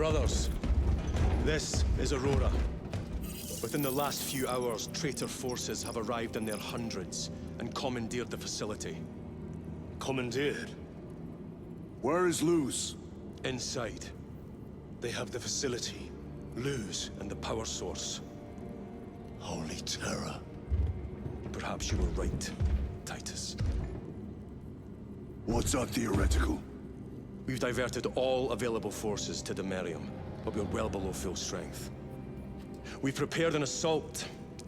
Brothers, this is Aurora. Within the last few hours, traitor forces have arrived in their hundreds and commandeered the facility. Commandeered? Where is Luz? Inside, they have the facility, Luz, and the power source. Holy terror. Perhaps you were right, Titus. What's our theoretical? We've diverted all available forces to Demerium, but we're well below full strength. We've prepared an assault,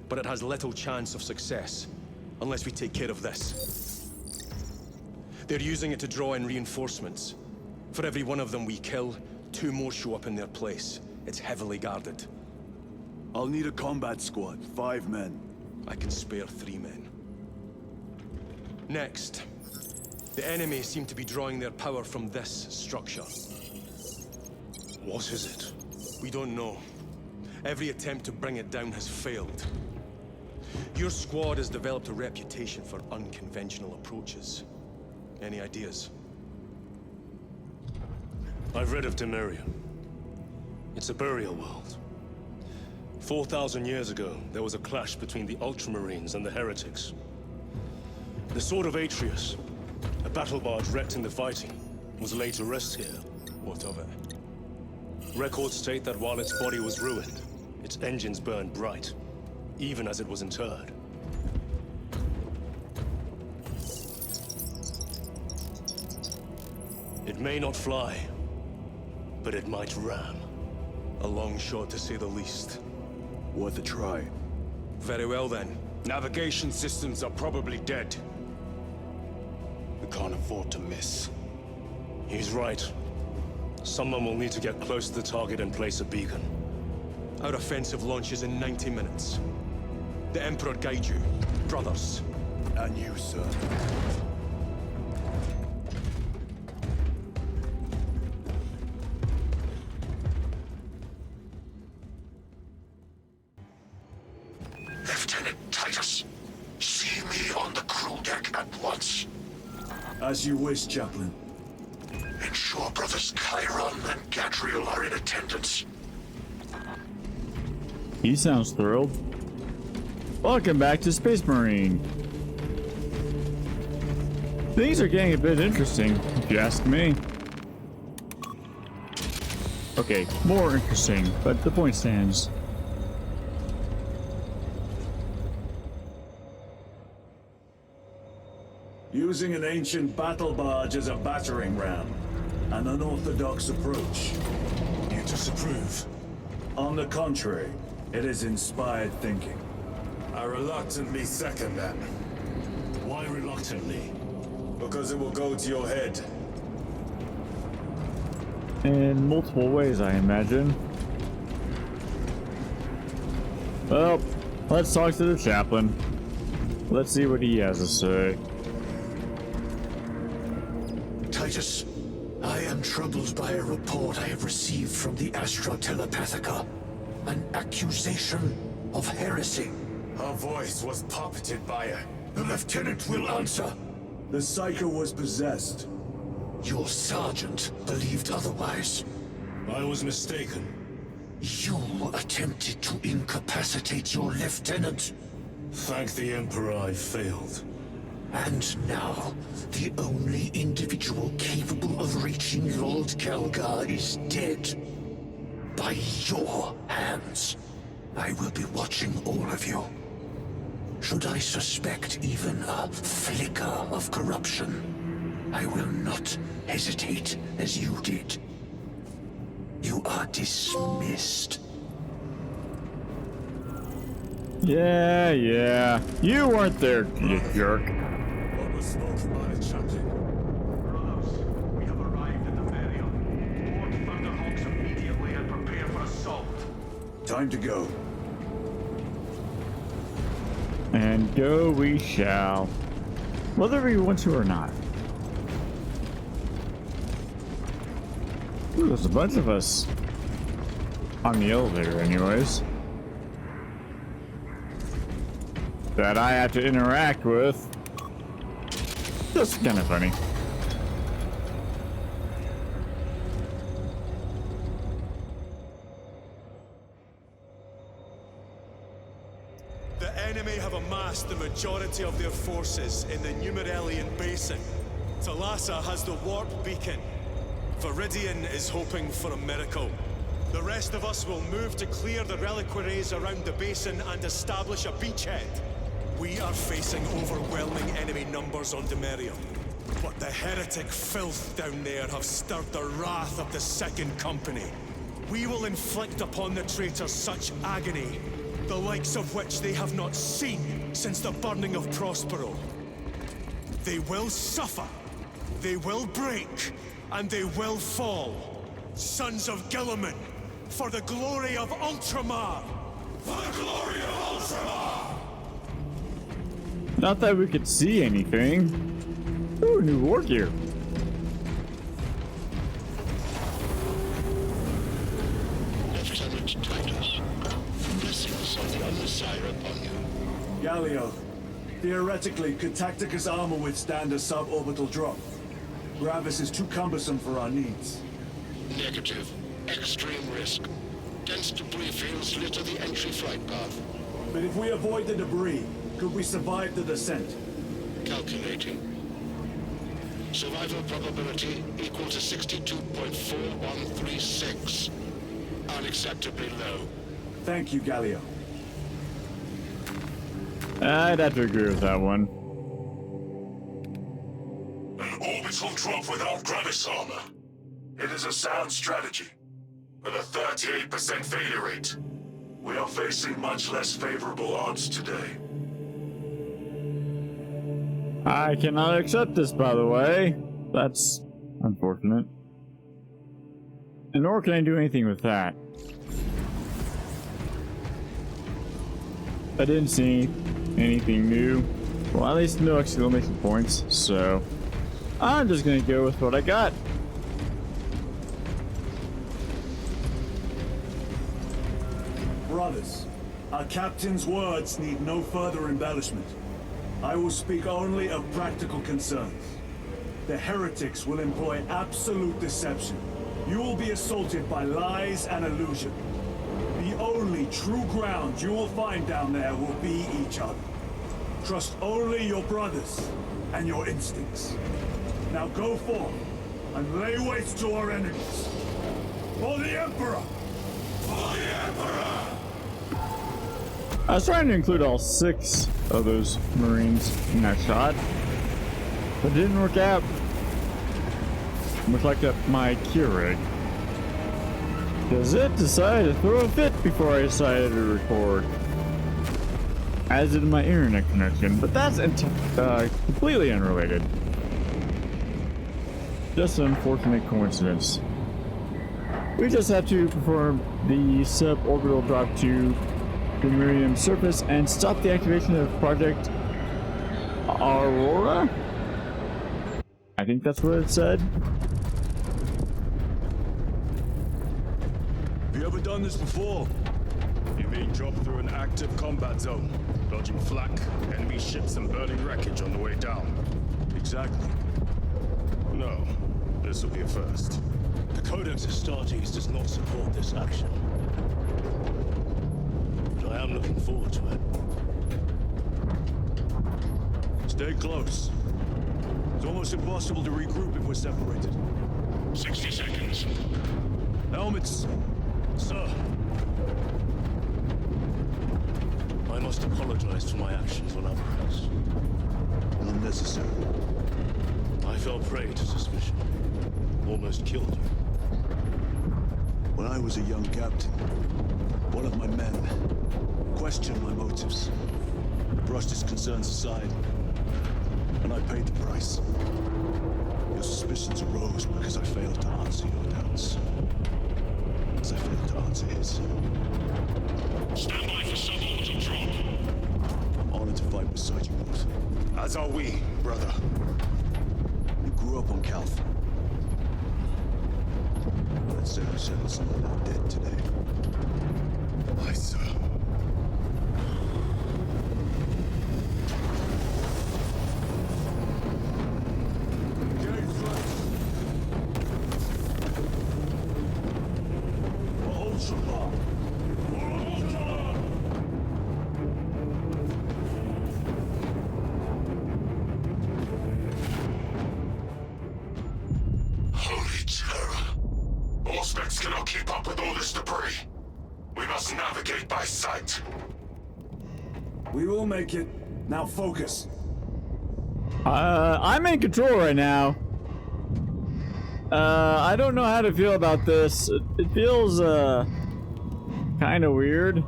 but it has little chance of success, unless we take care of this. They're using it to draw in reinforcements. For every one of them we kill, 2 more show up in their place. It's heavily guarded. I'll need a combat squad, 5 men. I can spare 3 men. Next, the enemy seem to be drawing their power from this structure. What is it? We don't know. Every attempt to bring it down has failed. Your squad has developed a reputation for unconventional approaches. Any ideas? I've read of Demerium. It's a burial world. 4,000 years ago, there was a clash between the Ultramarines and the Heretics. The Sword of Atreus, a battle barge wrecked in the fighting, was laid to rest here. What of it? Records state that while its body was ruined, its engines burned bright, even as it was interred. It may not fly, but it might ram. A long shot, to say the least. Worth a try. Very well, then. Navigation systems are probably dead. We can't afford to miss. He's right. Someone will need to get close to the target and place a beacon. Our offensive launches in 90 minutes. The Emperor guide you, brothers. And you, sir. Lieutenant Titus, see me on the crew deck at once. As you wish, Chaplain. Ensure brothers Chiron and Gadriel are in attendance. He sounds thrilled. Welcome back to Space Marine. Things are getting a bit interesting, if you ask me. Okay, more interesting, but the point stands. Using an ancient battle barge as a battering ram. An unorthodox approach. You disapprove? On the contrary, it is inspired thinking. I reluctantly second that, Why reluctantly? because it will go to your head. In multiple ways, I imagine. Well, let's talk to the chaplain. Let's see what he has to say. Titus, I am troubled by a report I have received from the Astra Telepathica. An accusation of heresy. Her voice was puppeted by her. The lieutenant will answer. The Psycho was possessed. Your sergeant believed otherwise. I was mistaken. You attempted to incapacitate your lieutenant. Thank the Emperor I failed. And now, the only individual capable of reaching Lord Kelgar is dead. By your hands. I will be watching all of you. Should I suspect even a flicker of corruption, I will not hesitate as you did. You are dismissed. Yeah. You weren't there, you jerk. What was spoken by the chaplain? Brothers, we have arrived at the burial. Board Thunderhawks immediately and prepare for assault. Time to go. And go we shall. Whether we want to or not. Ooh, there's a bunch of us on the elevator anyways. That I have to interact with. That's kind of funny. enemy have amassed the majority of their forces in the Numerelian Basin. Thalassa has the warp beacon. Viridian is hoping for a miracle. The rest of us will move to clear the reliquaries around the basin and establish a beachhead. We are facing overwhelming enemy numbers on Demerium. But the heretic filth down there have stirred the wrath of the Second Company. We will inflict upon the traitors such agony, the likes of which they have not seen since the burning of Prospero. They will suffer, they will break, and they will fall. Sons of Gilliman, for the glory of Ultramar! For the glory of Ultramar! Not that we could see anything. Ooh, new war gear. Lieutenant Titus, blessings of the Messiah upon you. Galio, theoretically, could Tacticus armor withstand a suborbital drop? Gravis is too cumbersome for our needs. Negative. Extreme risk. Dense debris fields litter the entry flight path. But if we avoid the debris, could we survive the descent? Calculating. Survival probability equal to 62.4136. Unacceptably low. Thank you, Galio. I'd have to agree with that one. An orbital drop without Gravis armor. It is a sound strategy, with a 38% failure rate. We are facing much less favorable odds today. I cannot accept this, by the way. That's unfortunate. And nor can I do anything with that. I didn't see anything new. Well, at least no exclamation points, so I'm just gonna go with what I got. Brothers, our captain's words need no further embellishment. I will speak only of practical concerns. The heretics will employ absolute deception. You will be assaulted by lies and illusion. The only true ground you will find down there will be each other. Trust only your brothers and your instincts. Now go forth and lay waste to our enemies. For the Emperor! For the Emperor! I was trying to include all 6 of those Marines in that shot, but it didn't work out. Much like my Keurig. Because it decided to throw a fit before I decided to record. As did my internet connection, but that's completely unrelated. Just an unfortunate coincidence. We just have to perform the suborbital drop to the Miriam surface and stop the activation of Project Aurora? I think that's what it said. Have you ever done this before? You mean drop through an active combat zone, dodging flak, enemy ships and burning wreckage on the way down? Exactly. No, this will be a first. The Codex Astartes does not support this action. But I am looking forward to it. Stay close. It's almost impossible to regroup if we're separated. 60 seconds. Helmets! Sir, I must apologize for my actions on Abraxas. Unnecessary. I fell prey to suspicion. Almost killed you. When I was a young captain, one of my men questioned my motives, brushed his concerns aside, and I paid the price. Your suspicions arose because I failed to answer your doubts. As I failed to answer his. Stand by for suborbital drop. I'm honored to fight beside you both. As are we, brother. You grew up on Calth. Let's say we settle some of that debt today. Aye, sir. Auspex cannot keep up with all this debris. We must navigate by sight. We will make it. Now focus. I'm in control right now. I don't know how to feel about this. It feels, kind of weird.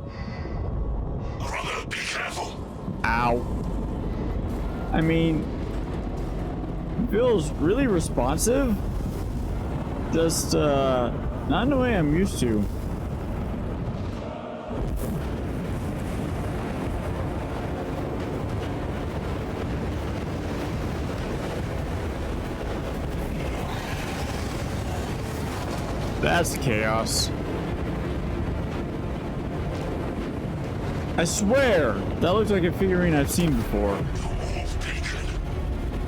Brother, be careful. Ow. I mean, it feels really responsive. Just, not in the way I'm used to. That's chaos. I swear, that looks like a figurine I've seen before.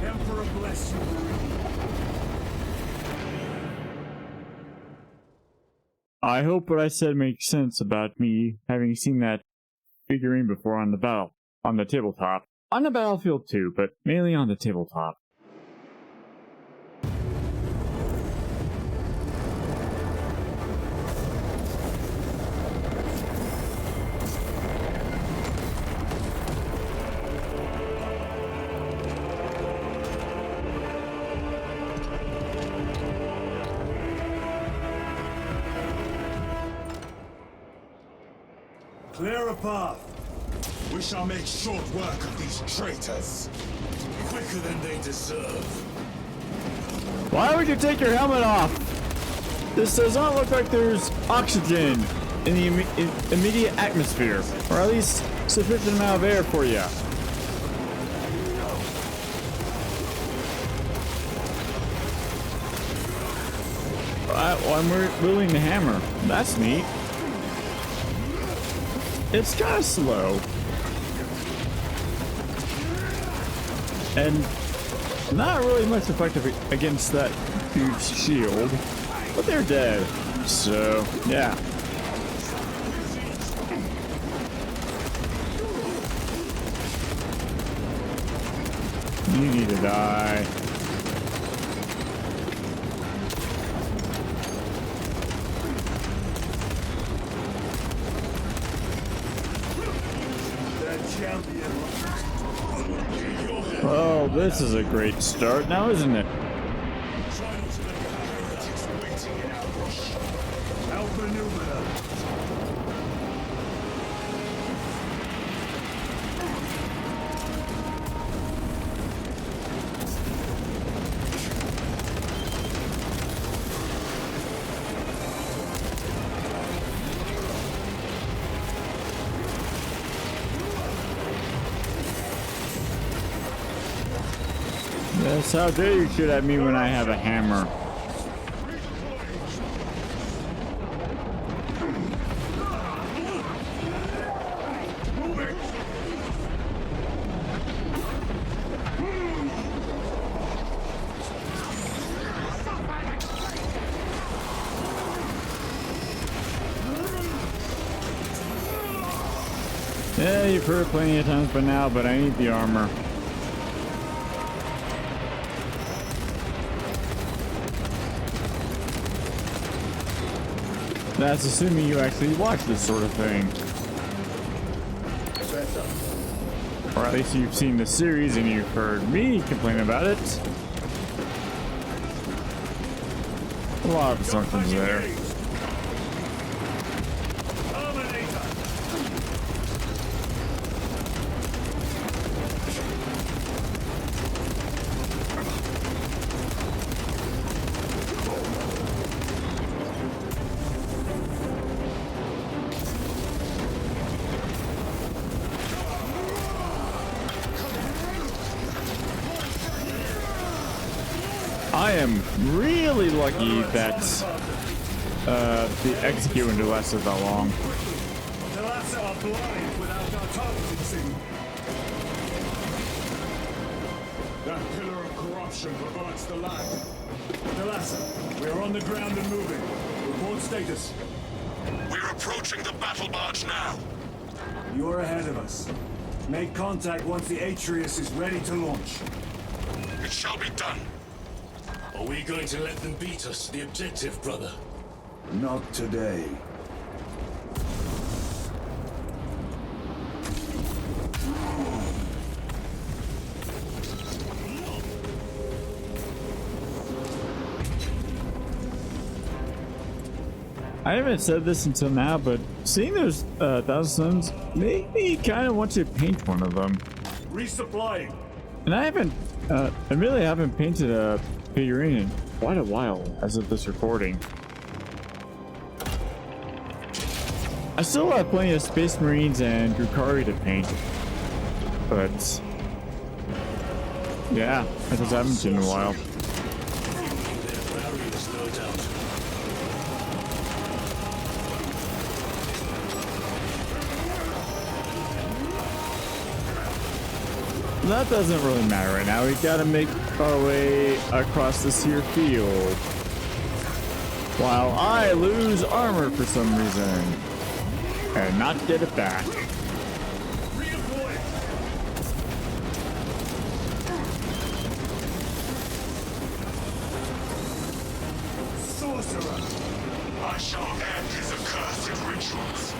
Emperor bless you. I hope what I said makes sense about me having seen that figurine before on the tabletop. On the battlefield too, but mainly on the tabletop. Clear a path. We shall make short work of these traitors. Quicker than they deserve. Why would you take your helmet off? This does not look like there's oxygen in the immediate atmosphere, or at least sufficient amount of air for you. I'm wielding the hammer. That's neat. It's kind of slow. And not really much effective against that huge shield. But they're dead. So, yeah. You need to die. Well, this is a great start now, isn't it? Yes, how dare you shoot at me when I have a hammer? Yeah, you've heard it plenty of times by now, but I need the armor. That's assuming you actually watch this sort of thing. Or at least you've seen the series and you've heard me complain about it. A lot of assumptions there. I am really lucky that the execute window lasted that long. The lads are blind without our targeting signal. That pillar of corruption perverts the land. Delassa, we are on the ground and moving. Report status. We're approaching the battle barge now. You're ahead of us. Make contact once the Atreus is ready to launch. It shall be done. Are we going to let them beat us to the objective, brother? Not today. I haven't said this until now, but seeing those Thousand Suns made me kind of want to paint one of them. Resupplying. And I really haven't painted a figurine in quite a while as of this recording. I still have plenty of Space Marines and Drukhari to paint, but yeah, I just haven't seen in a while. That doesn't really matter right now. We gotta make our way across this here field while I lose armor for some reason and not get it back. Sorcerer. I shall end his accursed rituals.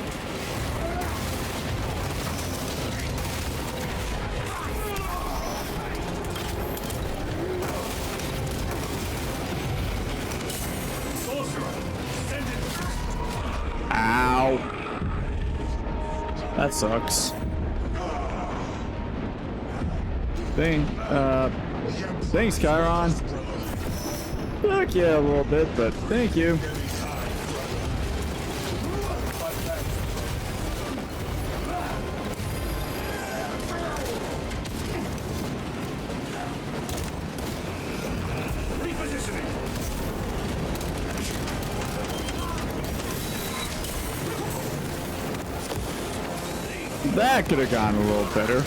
Ow. That sucks. Thanks, Chiron. Took you a little bit, but thank you. That could have gone a little better.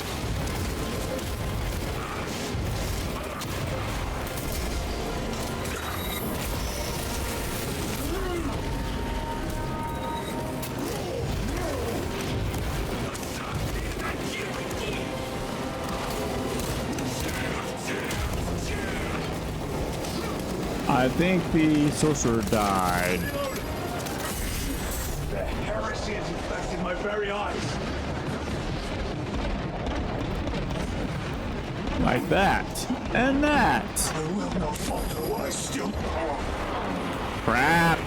I think the sorcerer died. The heresy is infecting my very eyes. Like that. And that. I will not falter. I still... Crap.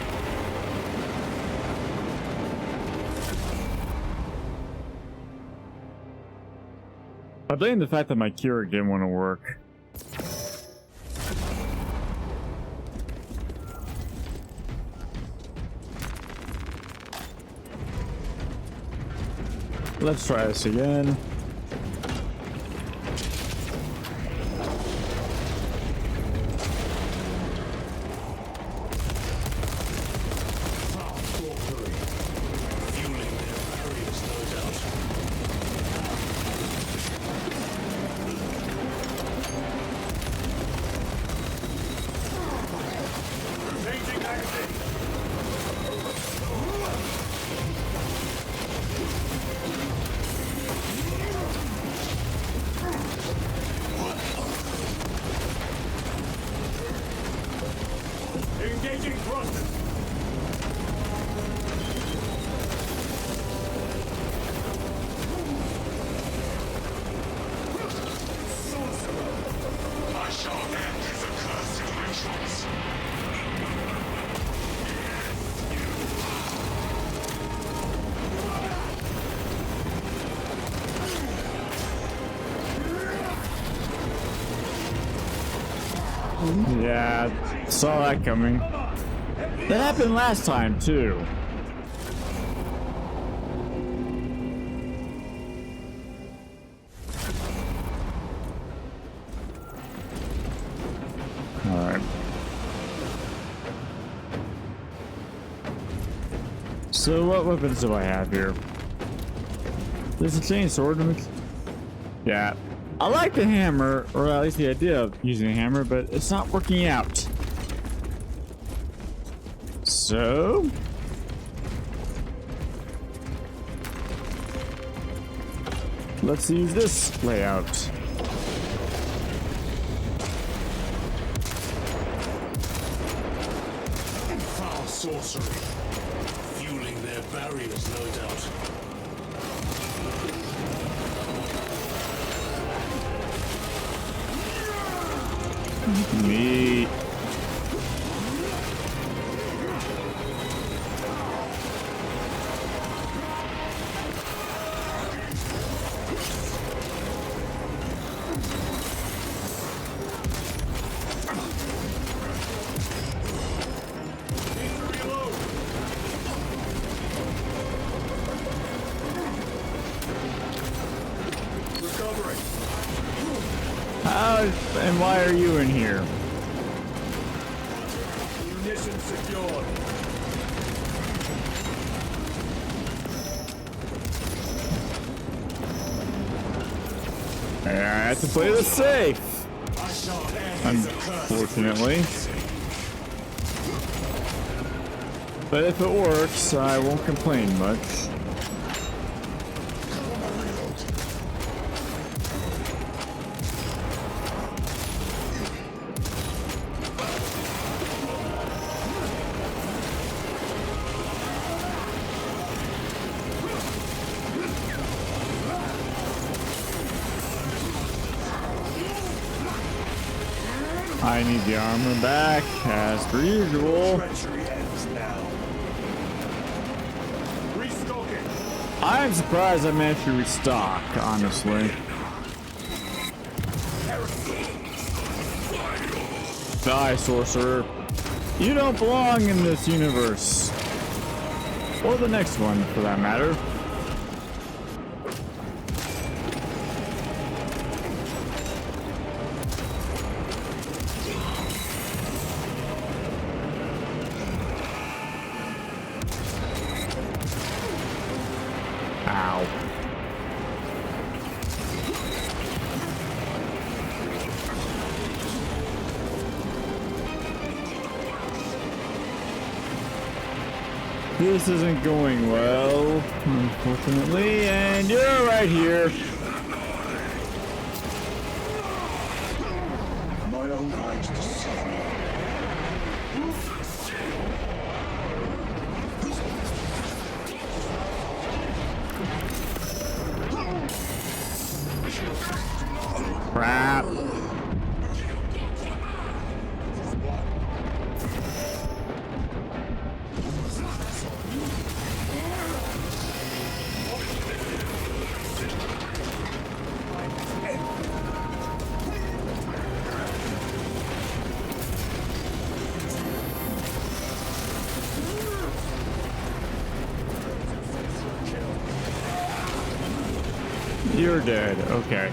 I blame the fact that my cure didn't want to work. Let's try this again. Engaging thrusters. I shall end his accursed rituals. Yeah, saw that coming. That happened last time, too. Alright. So what weapons do I have here? There's a chainsword. Yeah. I like the hammer, or at least the idea of using a hammer, but it's not working out. So... let's use this layout. Foul sorcerer. sorcery. Fueling their barriers, no doubt. Neat. How and why are you in here? Munitions secured. I have to play this safe. I shall end his accursed Unfortunately. But if it works, I won't complain much. I need the armor back, as per usual. treachery ends now. Restocking. I'm surprised I managed to restock, honestly. Die, sorcerer. You don't belong in this universe. Or the next one, for that matter. Ow. This isn't going well, unfortunately, and you're right here. My own eyes to suffer. Crap. You're dead. Okay.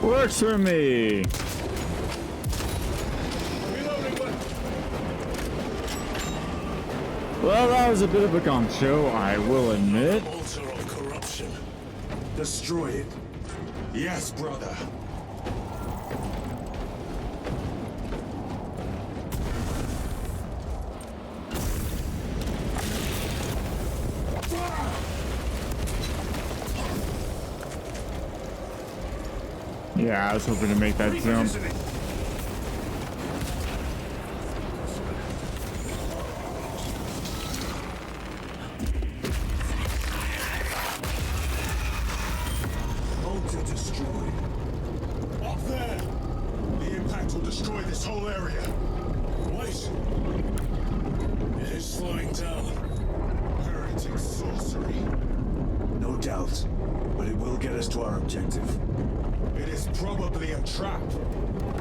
Works for me. Well, that was a bit of a gong show, I will admit. Altar of corruption. Destroy it. Yes, brother. Yeah, I was hoping to make that jump. Altar destroyed. Up there! The impact will destroy this whole area. Wait! It is slowing down. Heretic sorcery. No doubt, but it will get us to our objective. It is probably a trap.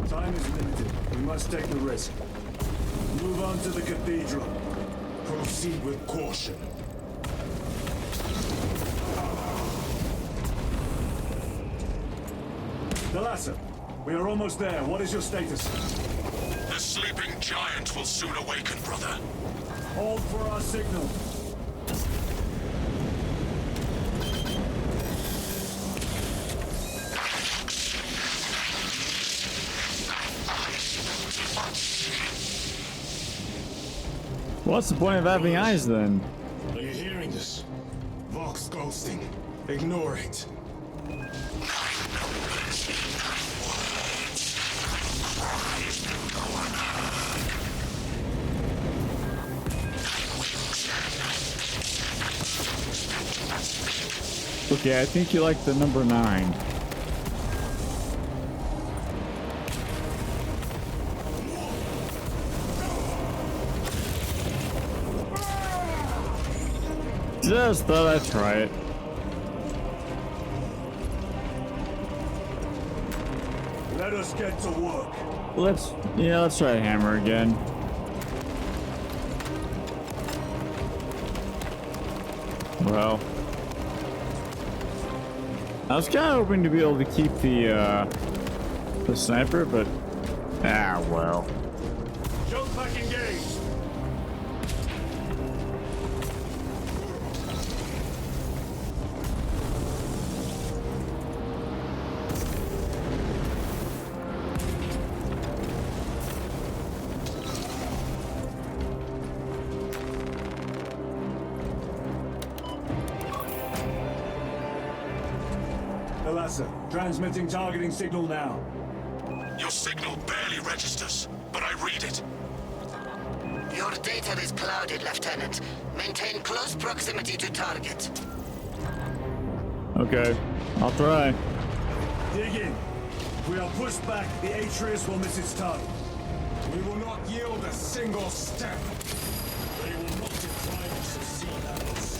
Time is limited. We must take the risk. Move on to the cathedral. Proceed with caution. Thalassa, we are almost there. What is your status? The sleeping giant will soon awaken, brother. Hold for our signal. What's the point of having eyes then? Are you hearing this? Vox ghosting. Ignore it. Okay, I think you like the number 9. Just thought I'd try it. Let us get to work. Let's try hammer again. Well, I was kind of hoping to be able to keep the sniper, but well. Jump back engaged. Transmitting targeting signal now. Your signal barely registers, but I read it. Your data is clouded, Lieutenant. Maintain close proximity to target. Okay, I'll try. Dig in. If we are pushed back, the Atreus will miss its target. We will not yield a single step. They will not deprive us of sea battles.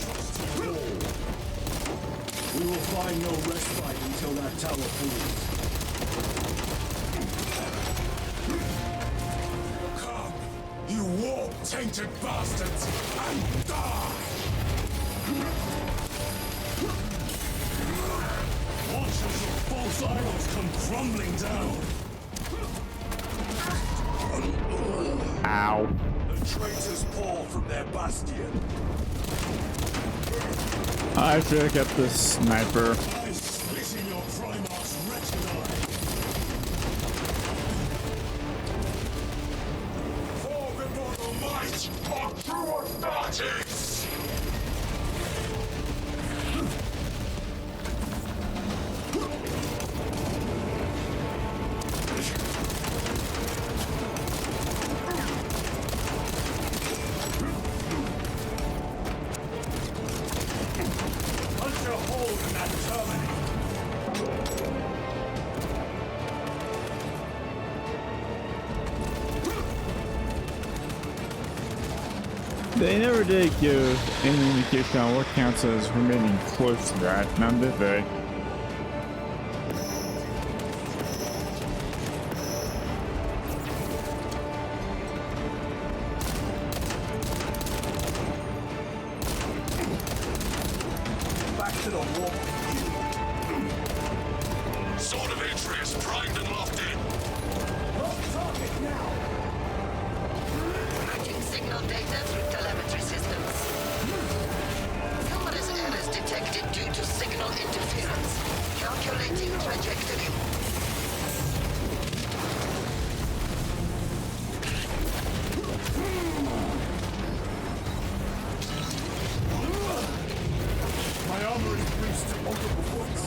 Wall. We will find no respite until that tower falls. Come, you warp-tainted bastards, and die! Watch as your false idols come crumbling down. Ow. The traitors pour from their bastion. I should have kept this sniper. I spit in your Primarch's wretched eye. For the mortal might of true Astartes! They never did give any indication on what counts as remaining close to that, none did they? Back to the wall. Sword of Atreus primed and locked in. Target now. Matching signal data through telemetry systems. Numerous errors detected due to signal interference. Calculating trajectory. My armor is breached to multiple points.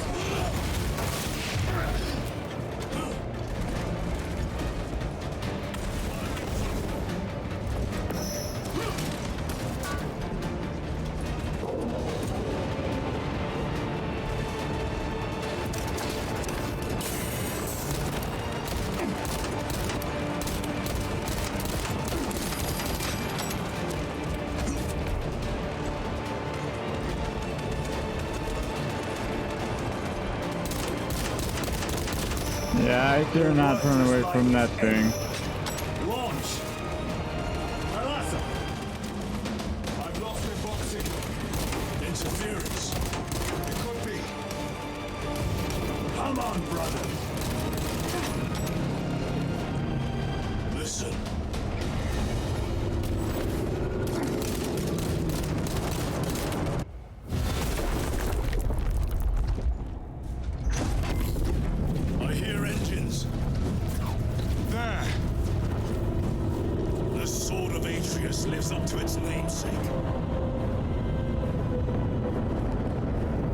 Yeah, I dare not run away from that thing. Launch. Alasa. I've lost my box signal. Interference. It could be. Come on, brother. Listen. I hear engines. There. The Sword of Atreus lives up to its namesake.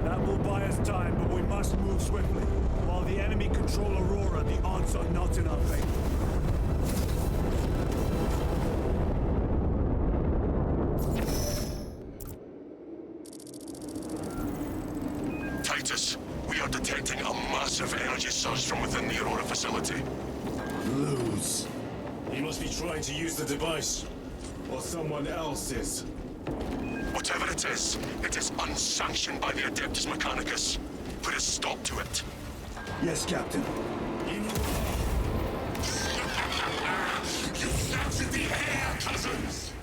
That will buy us time, but we must move swiftly. While the enemy control Aurora, the odds are not in our favor. operators. We are detecting a massive energy surge from within the Aurora facility. Lose. He must be trying to use the device. Or someone else is. Whatever it is unsanctioned by the Adeptus Mechanicus. Put a stop to it. Yes, Captain. You captured the air, cousins!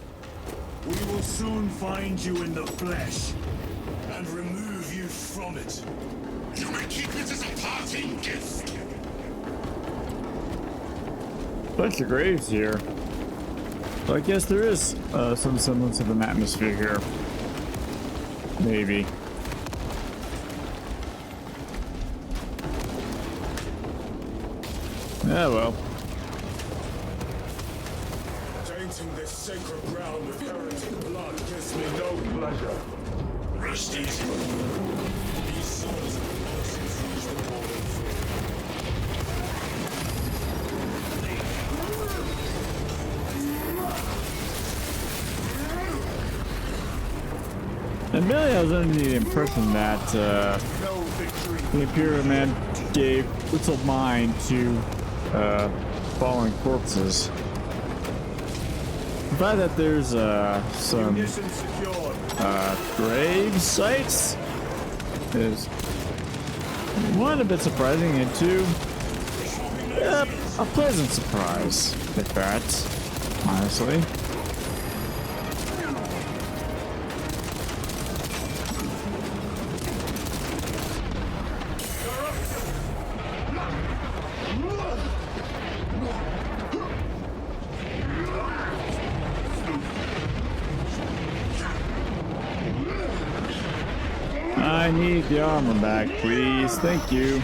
We will soon find you in the flesh. And remove you from it. You may keep it as a parting gift. Bunch of graves here. So I guess there is some semblance of an atmosphere here. Maybe. Yeah, well. Tainting this sacred ground with heretic blood gives me no pleasure. Rest easy. These souls of the monsters use the golden fruit. And Billy, I was under the impression that the Imperial Man gave little mind to fallen corpses. The fact that there's some grave sites is one, a bit surprising, and two, a pleasant surprise at that, honestly. I need the armor back, please. Thank you.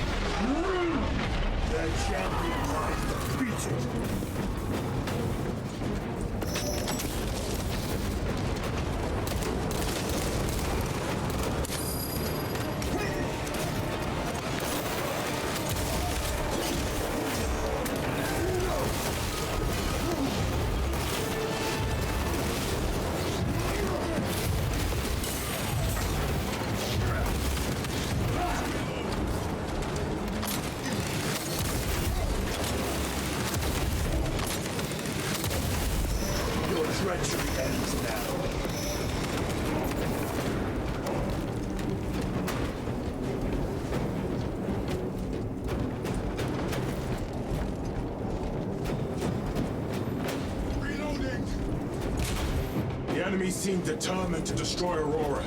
The enemy seem determined to destroy Aurora.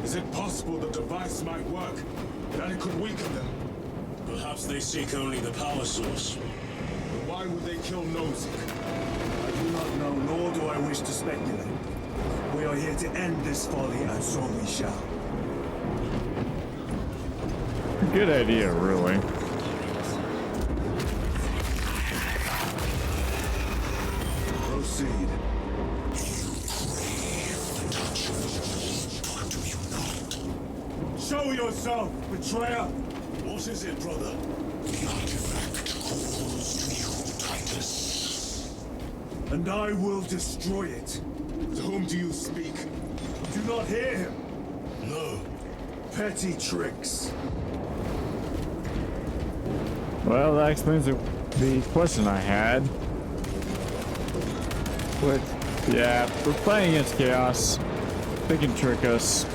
Is it possible the device might work? That it could weaken them? Perhaps they seek only the power source. But why would they kill Nozick? I do not know, nor do I wish to speculate. We are here to end this folly, and so we shall. Good idea, really. Proceed. Show yourself, betrayer! What is it, brother? The artifact calls to you, Titus. And I will destroy it. To whom do you speak? Do not hear him. No. Petty tricks. Well, that explains the question I had. But, yeah, we're playing against Chaos. They can trick us.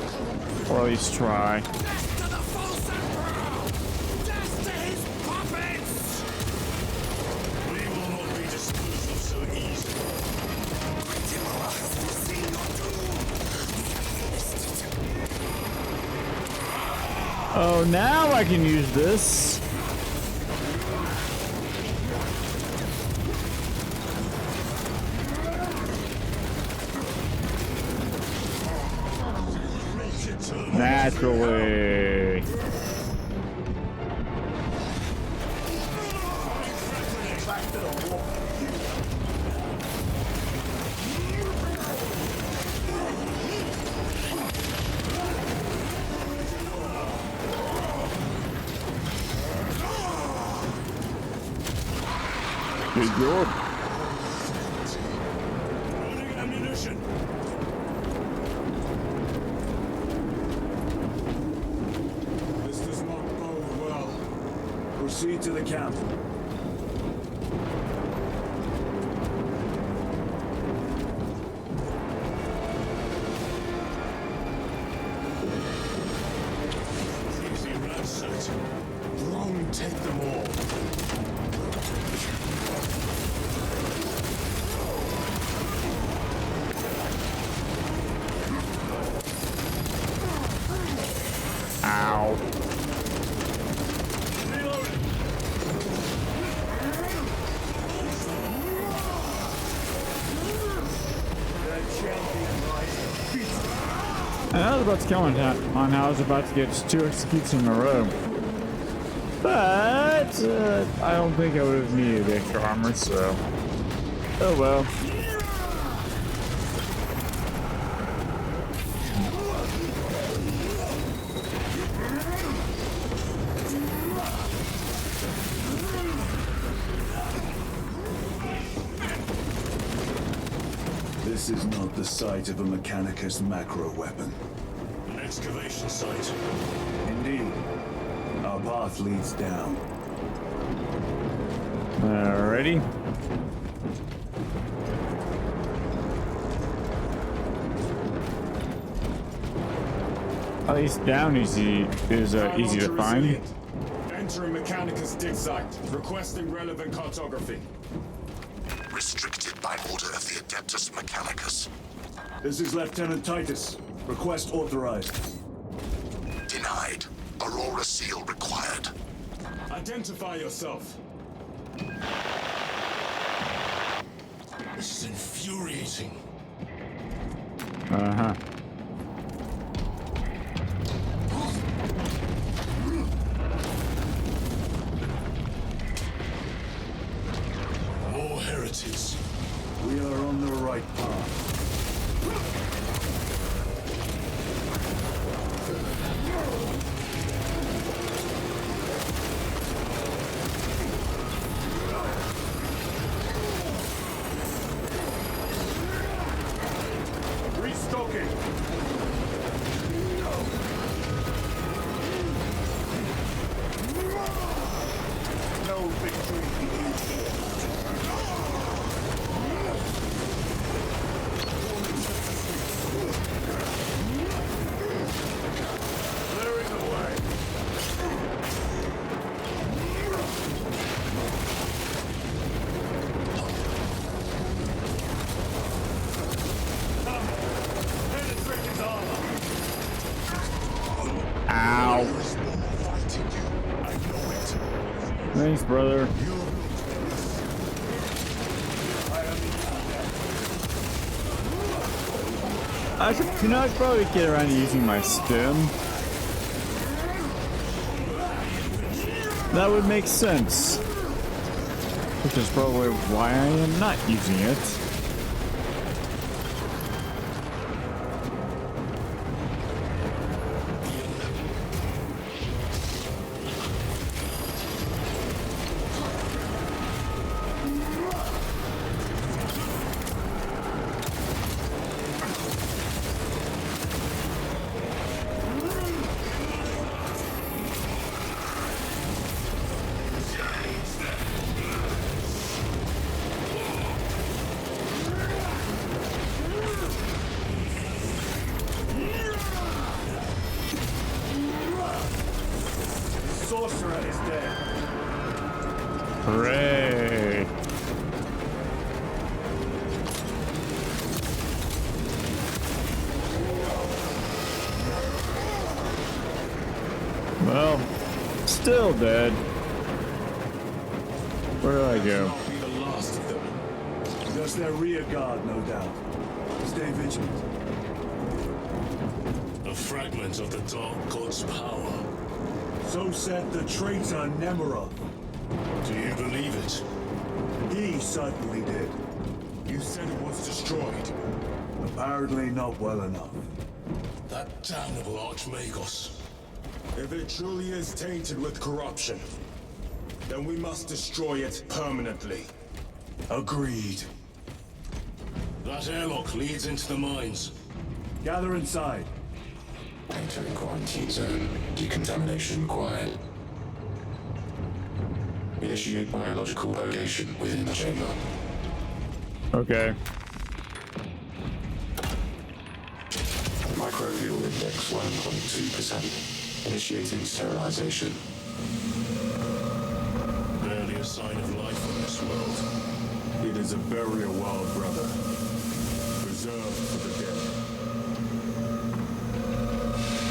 Or at least try. Death to the false emperor! Death to his puppets! We will not be disposed of so easily. Timora has foreseen your doom! Oh, now I can use this. Naturally. Good job. Loading ammunition. This Proceed to the camp. Easy ransacked. Wrong, take them all. Ow. And I was about to comment on how I was about to get 2 executes in a row. But I don't think I would have needed extra armor, so oh well. This is not the site of a Mechanicus macro weapon. An excavation site. Indeed. Our path leads down. Alrighty. At least down is easy to find. Entering Mechanicus dig site. Requesting relevant cartography. Restricted by order of the Adeptus Mechanicus. This is Lieutenant Titus. Request authorized. Denied. Aurora seal required. Identify yourself. This is infuriating. Uh-huh. More heretics. We are on the right path. Restocking. No victory. Clearing the way. Penetrate his armor. Ow. Thanks, brother. I should probably get around to using my stem. That would make sense. Which is probably why I am not using it. Sorcerer is dead. Hooray! Well, still dead. Where do I go? Be the last of them. Just their rear guard, no doubt. Stay vigilant. A fragment of the Dark God's power. So said the traitor Nemerov. Do you believe it? He certainly did. You said it was destroyed. Apparently not well enough. That damnable Archmagos. If it truly is tainted with corruption, then we must destroy it permanently. Agreed. That airlock leads into the mines. Gather inside. Entering quarantine zone. Decontamination required. Initiate biological purgation within the chamber. Okay. Microbial index 1.2%. Initiating sterilization. Barely a sign of life in this world. It is a burial world, brother. Reserved for the dead.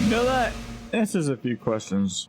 You know, that answers a few questions